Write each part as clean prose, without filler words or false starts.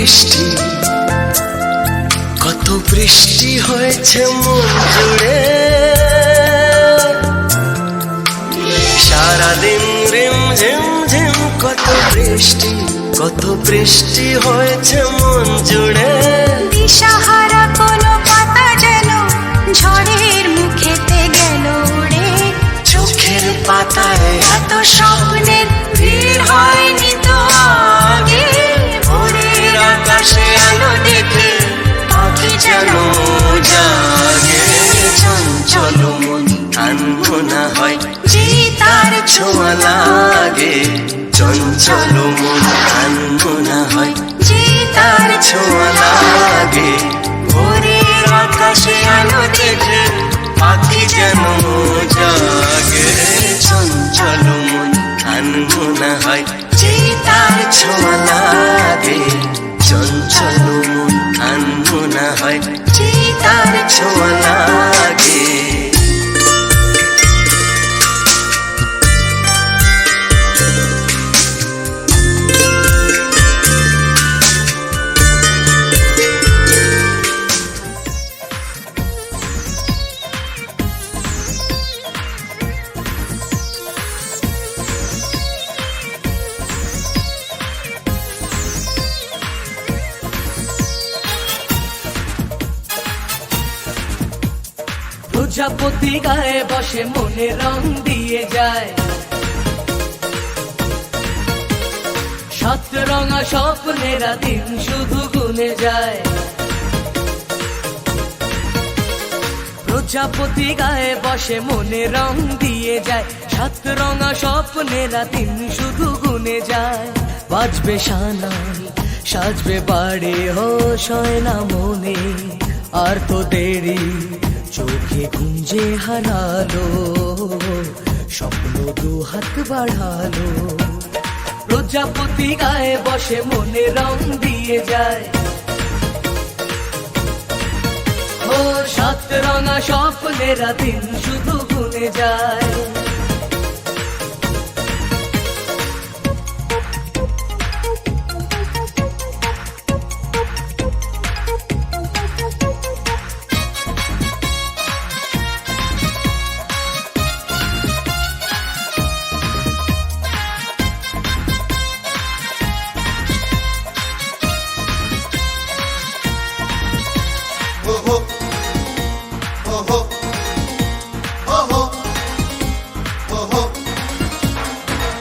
বৃষ্টি, কত বৃষ্টি হয়েছে মন জুড়ে। সারাদিন রিম ঝিম ঝিম কত বৃষ্টি, কত বৃষ্টি হয়েছে মন জুড়ে। দিশাহারা কোনো পাতা যেন ঝড়ের মুখেতে গেল উড়ে। চোখের পাতায় এত স্বপ্নের ভিড় হয়নি তো আগে। ভোরের আকাশে আলো দেখে পাখি যেন জাগে। চঞ্চল মন আনমনা হয় যে তার ছোঁয়া লাগে। চঞ্চল মন আনমনা হয় যে তার ছোঁয়া লাগে। ভোরের আকাশে আলো দেখে পাখি যেন জাগে। চঞ্চল মন আনমনা হয় যে তার ছোঁয়া লাগে। চঞ্চল মন আনমনা হয় যে তার ছোঁয়া লাগে। প্রজাপতি গায়ে বসে মনে রং দিয়ে যায়। সাত রঙা স্বপ্নেরা দিন শুধু গুনে যায়। প্রজাপতি গায়ে বসে মনে রং দিয়ে যায়। সাত রঙা স্বপ্নেরা দিন শুধু গুনে যায়। বাজবে শানাই সাজবে বাড়ি, হোশ হয় না মনে আর তো দেরি। চোখে গুঞ্জে হারালো স্বপ্ন দু হাত বাড়ালো। প্রজাপতি গায়ে বসে মনে রং দিয়ে যায়। ও সাত রঙা স্বপ্নেরা দিন শুধু গুনে যায়। নতুন জীবন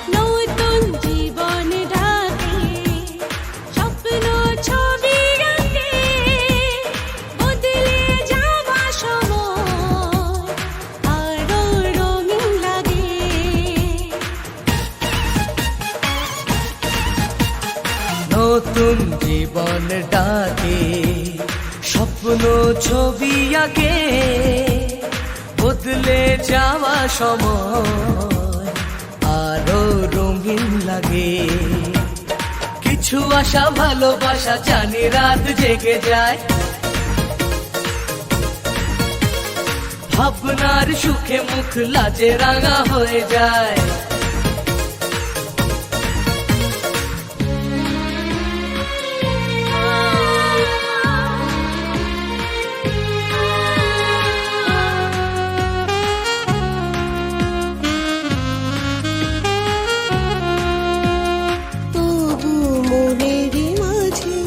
ডাকে স্বপ্ন ছবি আঁকে। বদলে যাওয়া সময় আরো রঙিন লাগে। নতুন জীবন ডাকে স্বপ্ন ছবি আঁকে। বদলে যাওয়া সময় আরো রঙিন লাগে। কিছু আশা ভালোবাসা জানি রাত জেগে যায়। ভাবনার সুখে মুখ লাজে রাঙা হয়ে যায়। তবু মনের মাঝে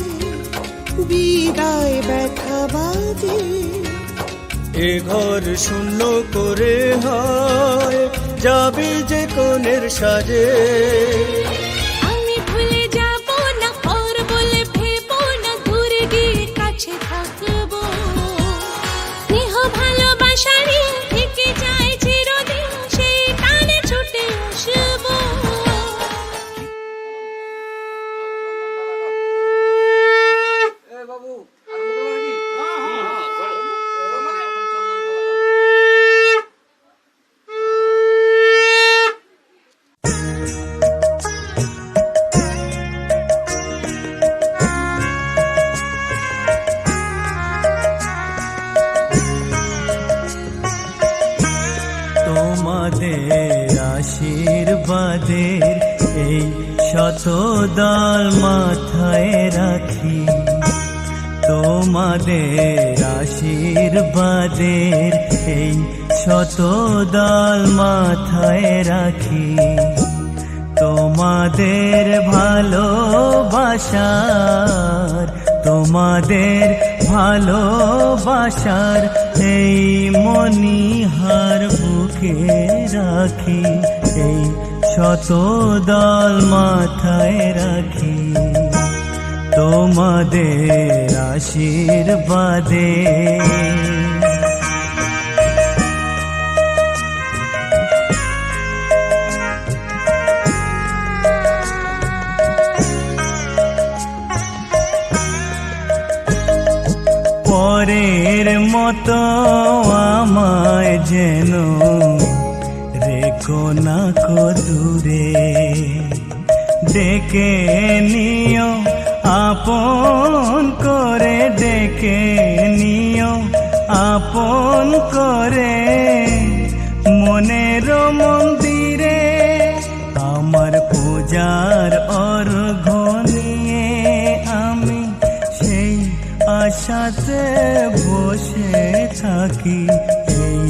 বিদায় ব্যথা বাজে। এ ঘর শূন্য করে হয় যাবে যে কোণের সাজে। আমি ভুলে যাব না পর বলে ভেবো না, দূরে গিয়ে কাছে থাকবো। স্নেহ ভালোবাসারই থেকে যায় চিরদিন, সেই টানে ছুটে আসবো। তোমাদের আশীর্বাদের এই শত দল মাথায় রাখি। তোমাদের আশীর্বাদের এই শতদল মাথায় রাখি, তোমাদের ভালোবাসার, তোমাদের ভালোবাসার এই মণিহার বুকে রাখি, এই শতদল মাথায় রাখি, তোমাদের আশীর্বাদে। পরের মতো আমায় যেন রেখো না কো দূরে, ডেকে নিও আপন করে, ডেকে নিও আপন করে, মনের মন্দিরে আমার পূজার অর্ঘ্য নিয়ে আমি সেই আশাতে বসে থাকি, এই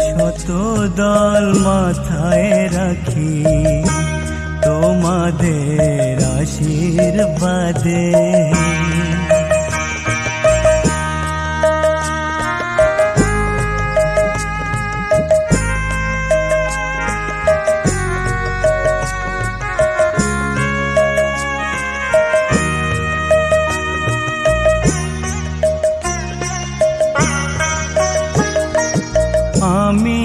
শতদল মাথায় রাখি, তোমাদের আশীর্বাদে। আমি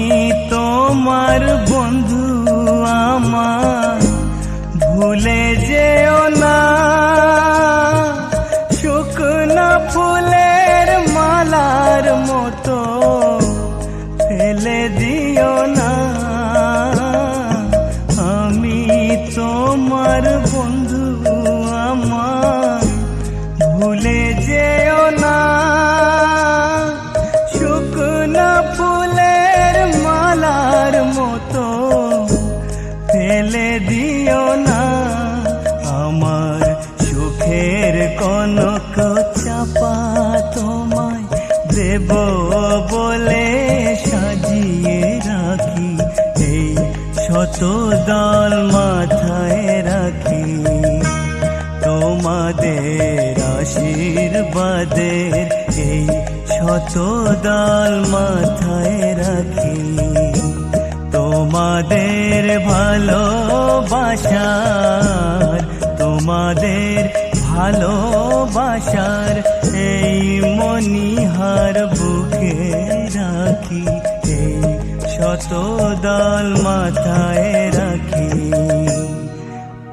তোমার বন্ধু, আমার ভুলে যেও না, শুকনো ফুলের মালার মতো ফেলে দিও না। আমি তোমার বন্ধু, আমার ভুলে যেও না, শুকনো ফুলের মালার মতো ফেলে দিও না। আমার সুখের কনক চাপা তোমায় দেব বলে সাজিয়ে রাখি, এই শতদল মাথায় রাখি, তোমাদের আশীর্বাদের এই শতদল মাথায় রাখি, তোমাদের ভালোবাসার, তোমাদের ভালোবাসার এই মণিহার বুকে রাখি, এই শতদল মাথায় রাখি,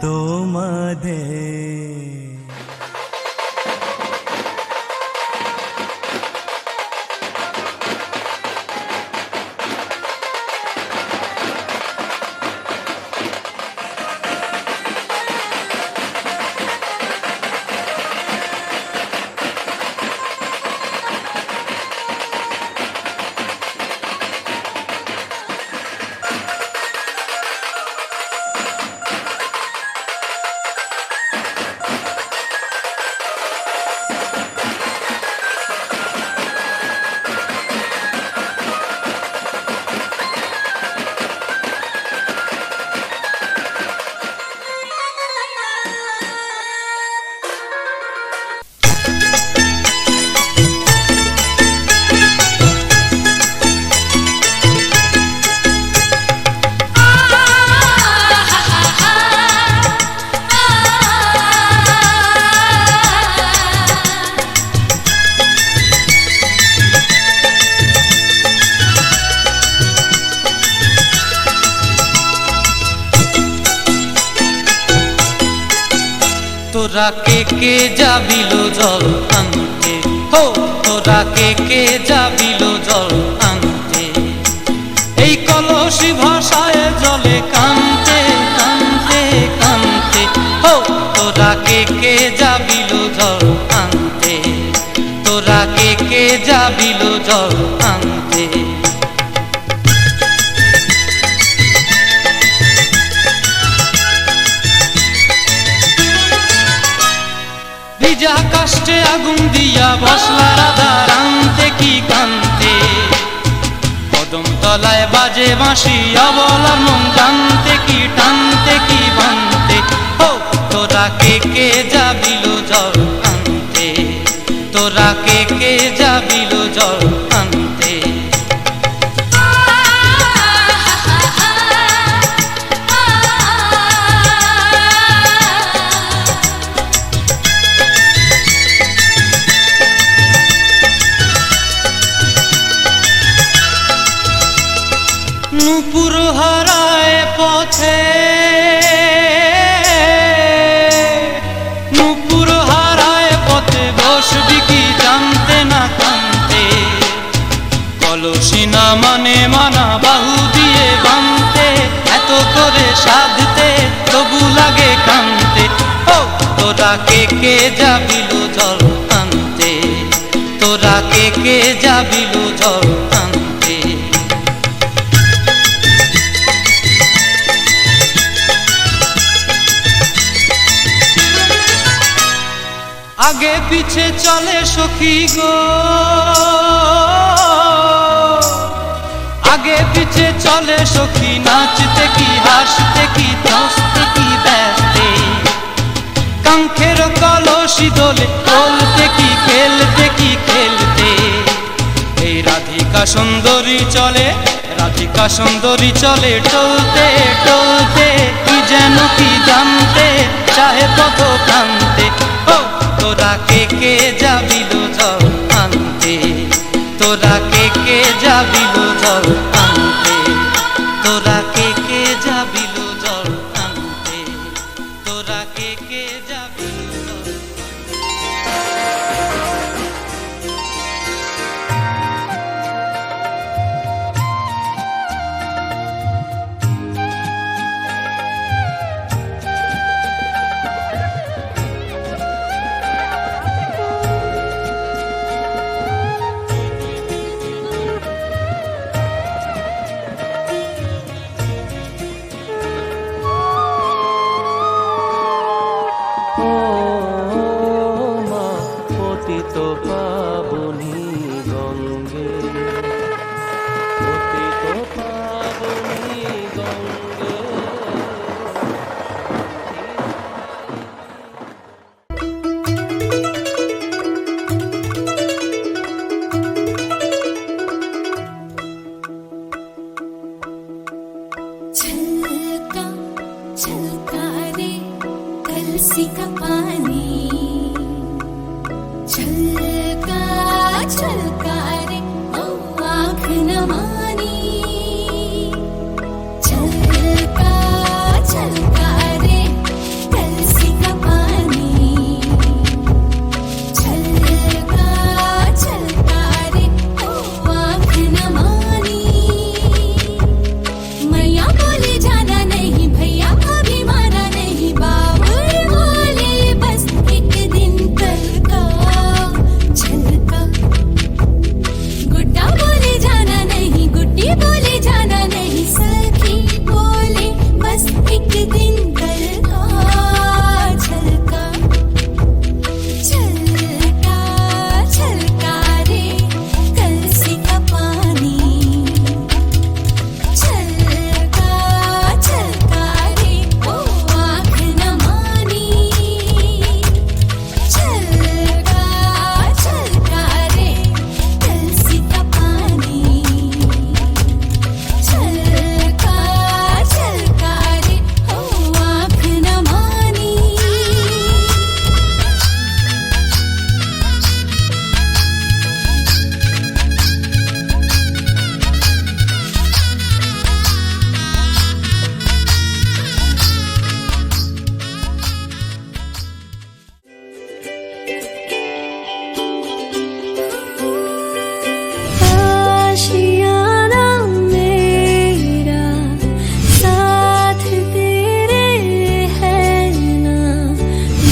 তোমাদের। তোরা কে যাবিল জল আনতে, হো তোরা কে যাবিল জল আনতে, এই কলসি ভাষায় জলে কানতে কানতে কানতে, হো তোরা কে যাবিল জল আনতে, তোরা কে যাবিল জল আনতে। ভিজা কাষ্টে আগুন দিয়া আসিয়া বসলা রাধা রান্তে কি কান্তে, কদম তলায় বাজে বাঁশি অবলার মন জানতে কি টানতে কি বানতে। ও তোরা কে যাবিল জল আনতে, তোরা কে যাবিল জল আনতে। নূপুর হারায় পথে, নূপুর হারায় পথে বসবি কি জানতে না কানতে, কলসি না মানে মানা বাহু দিয়ে বানতে, এত করে সাধতে তবু লাগে কানতে। ও তোরা কে যাবিল জল আনতে, তোরা কে যাবিল জল আনতে। আগে পিছে চলে সখী গো, আগে পিছে চলে সখী, নাচতে কি হাসতে কি দোস্তে কি ব্যস্তে, কাঙ্ক্ষের কলসি দোলে বলতে কি খেলতে কি খেলতে। এই রাধিকা সুন্দরী চলে, রাধিকা সুন্দরী চলে টলতে টলতে, কি যেন কি জানতে চাহে কত কান্তে। ও তোরা কে যাবিল জল আনতে, তোরা কে যাবিল জল আনতে, তোরা কে যাবিল জল আনতে, তোরা কে যাবিল জল। পতিত পাবনী গঙ্গে, পতিত পাবনী গঙ্গে। छलका छलका रे कलसी का पानी, छलका छलका रे ओ आँख न मानी, छलका छलका रे कलसी का पानी, छलका छलका रे ओ आँख न मानी। मैया बोले जाना नहीं, भैया अभी माना नहीं, बाबुल बोले बस एक दिन कल का छलका। गुड्डा बोले जाना नहीं, गुड्डी बोले जाना नहीं, सखी बोले बस एक दिन कल का छलका। छलका छलका रे कलसी का पानी, छलका छलका रे ओ आँख न मानी, छलका छलका रे कलसी का पानी, छलका छलका रे ओ आँख न मानी। आशियाना मेरा साथ तेरे है ना,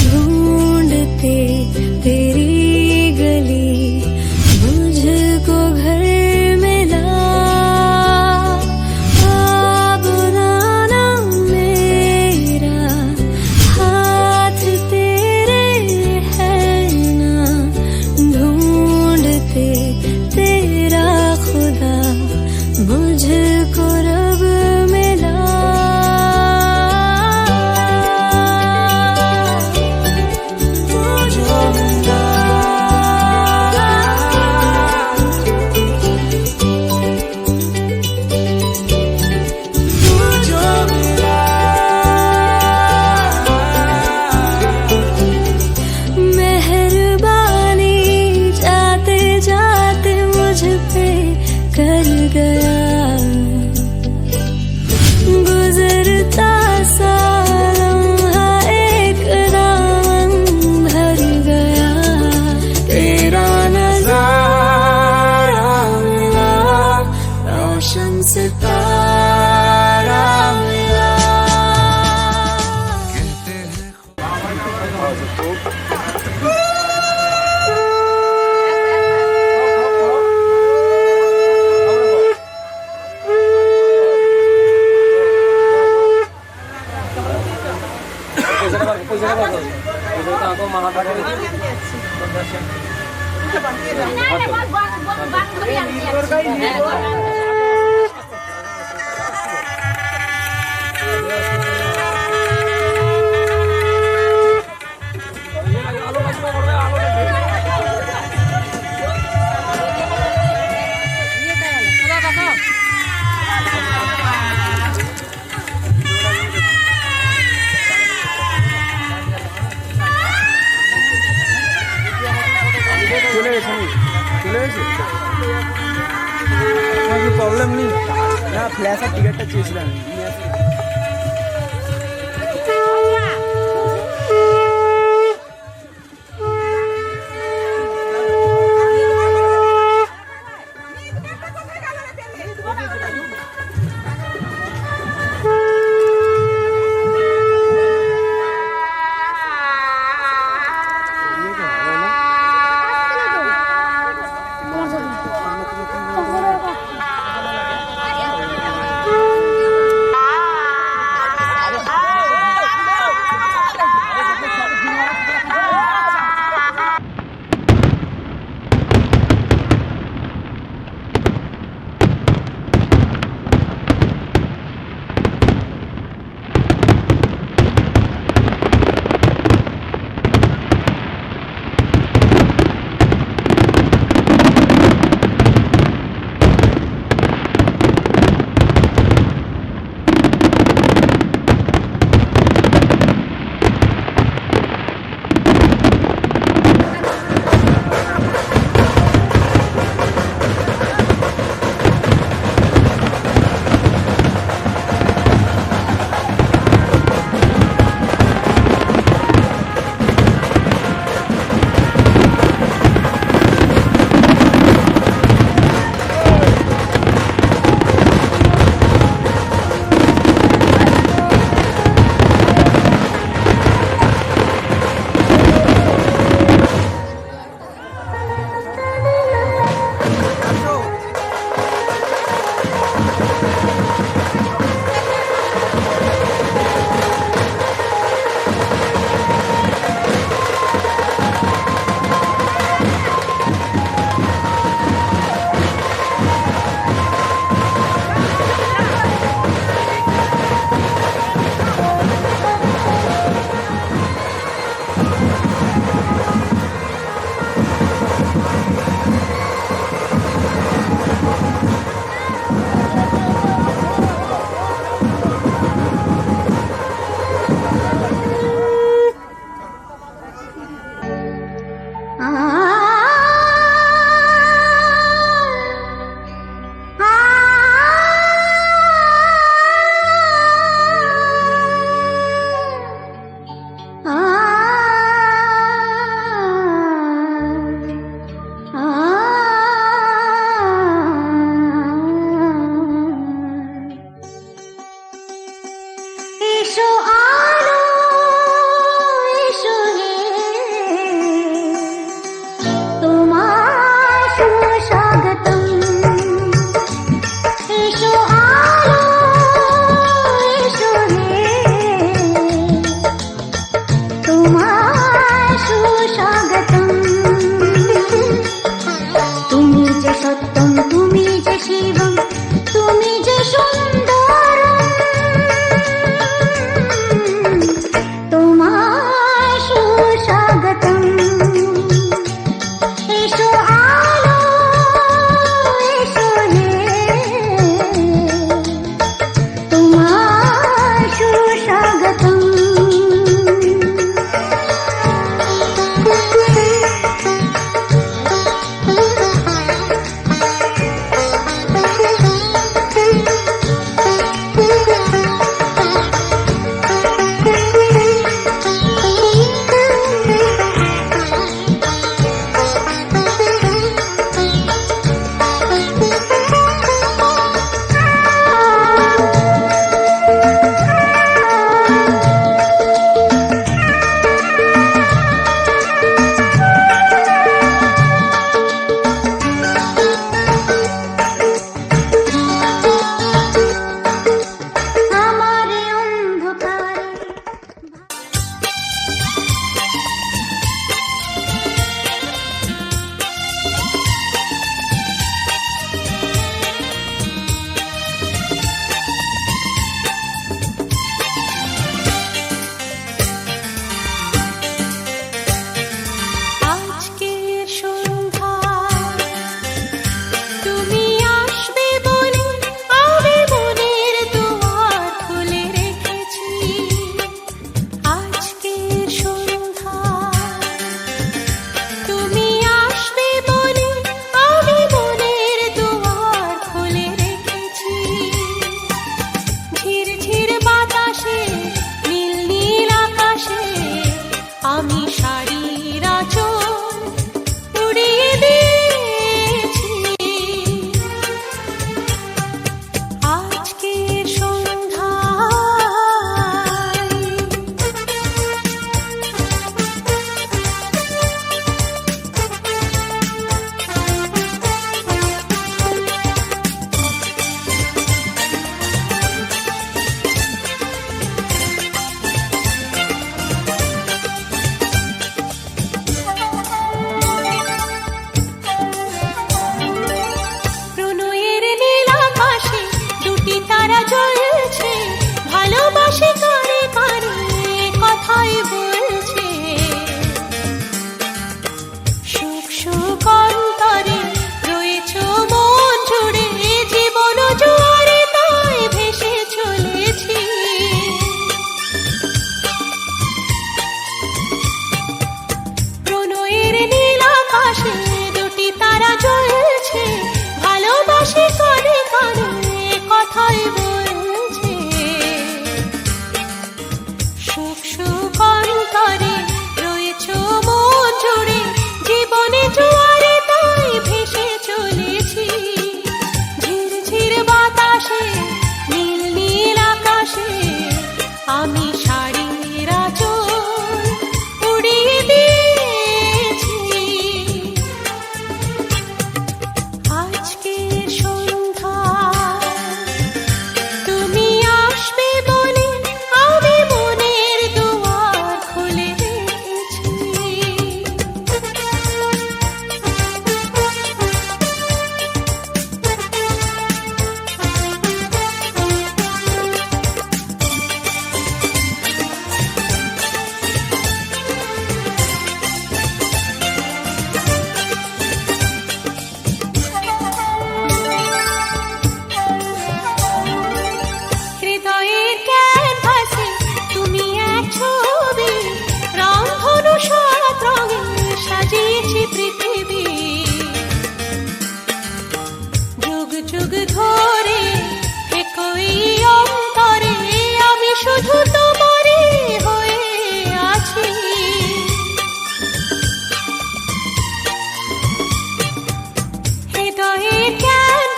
ढूंढते तेरी गली मुझको घर मिला। बुलाना मेरा हाथ तेरे है ना, চলে গেছে চলে গেছে প্রবলেম নেই না ফ্ল্যাশ আর টিকিটটা চেয়েছিলাম নিয়ে আসি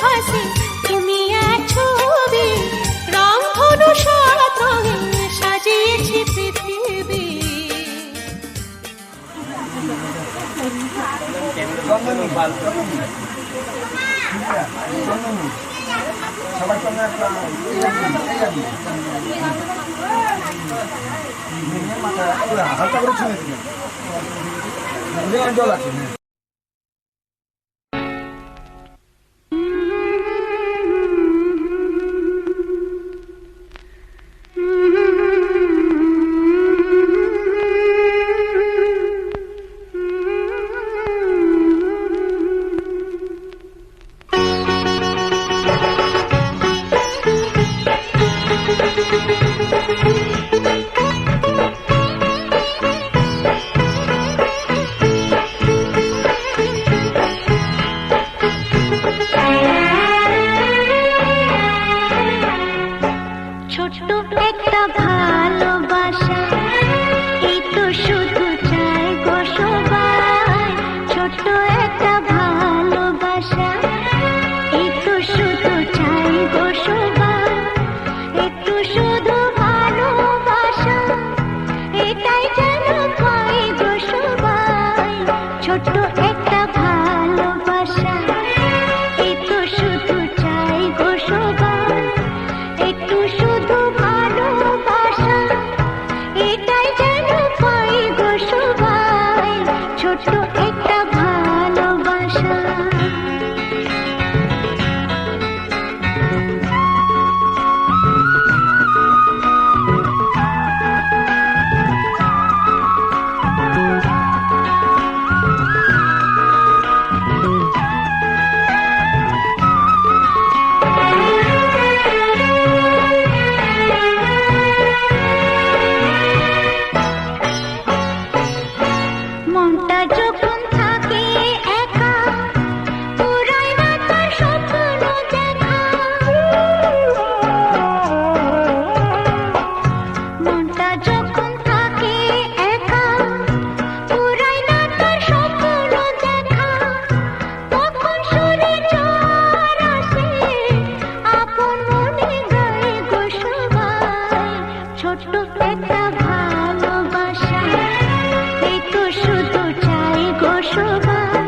হাসি তুমি এক ছবি রং ধনু সাত রঙে সাজিয়েছি পৃথিবী হালকা করে ছুঁয়ে জল আছে ছোট্ট একটা ভালোবাসা এই তো শুধু চাই গো সবাই ছোট্ট একটা ভালোবাসা এই তো শুধু চাই গো সবাই একটু শুধু ভালোবাসা এটাই যেন পাই গো সবাই ছোট্ট একটা ভালোবাসা এই তো শুধু চাই গো সবাই একটু শুধু ভালোবাসা এটাই যেন পাই গো সবাই ছোট্ট একটা ভালোবাসা মনটা যখন থাকে একা পুরাই না তার স্বপ্ন দেখা মনটা যখন থাকে একা পুরাই না তার স্বপ্ন দেখা তখন সুরে ঝড় আসে আপন মনে গায়ে গো সবাই ছোট্ট একটা ভালোবাসা একটু শুধু চাই গো সবাই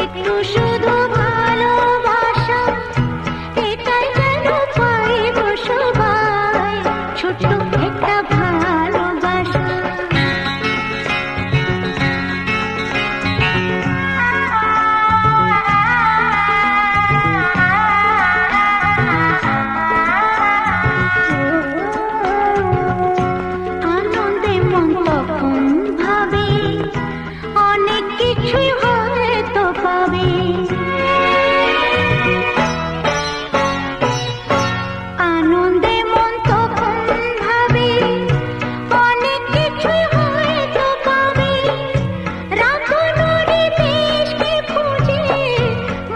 একটু শুধু ভালোবাসা এটাই যেন পাই গো সবাই ছোট্ট একটা ভালোবাসা আনন্দে মন তখন ভাবে অনেক কিছুই হয়তো পাবে আনন্দে মন তখন ভাবে অনেক কিছুই হয়তো পাবে রাখনুরি দেশকে খুঁজে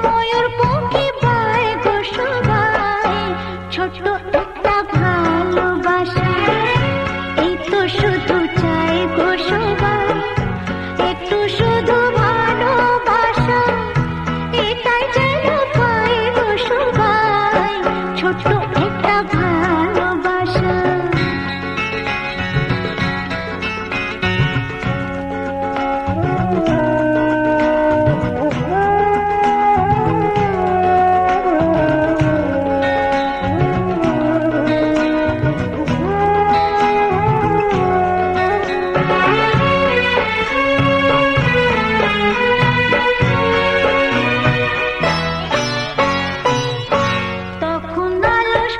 ময়ূর পক্ষী পায় গো সবাই ছোট্ট একটা ভালোবাসা এই তো শুধু চাই গো সবাই একটু শুধু ভালোবাসা এটাই যেন পাই গো সবাই ছোট্ট একটা ভালোবাসা তখন আলস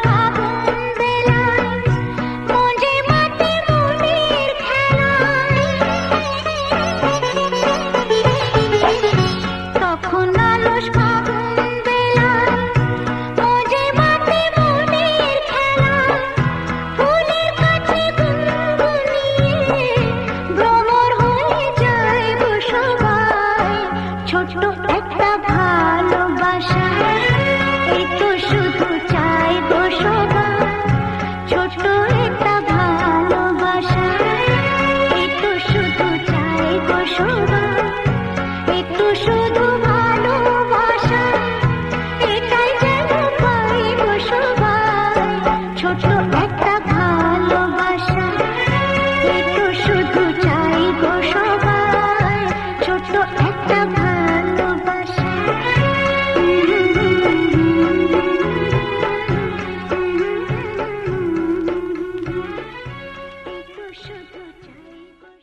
ছোট একটা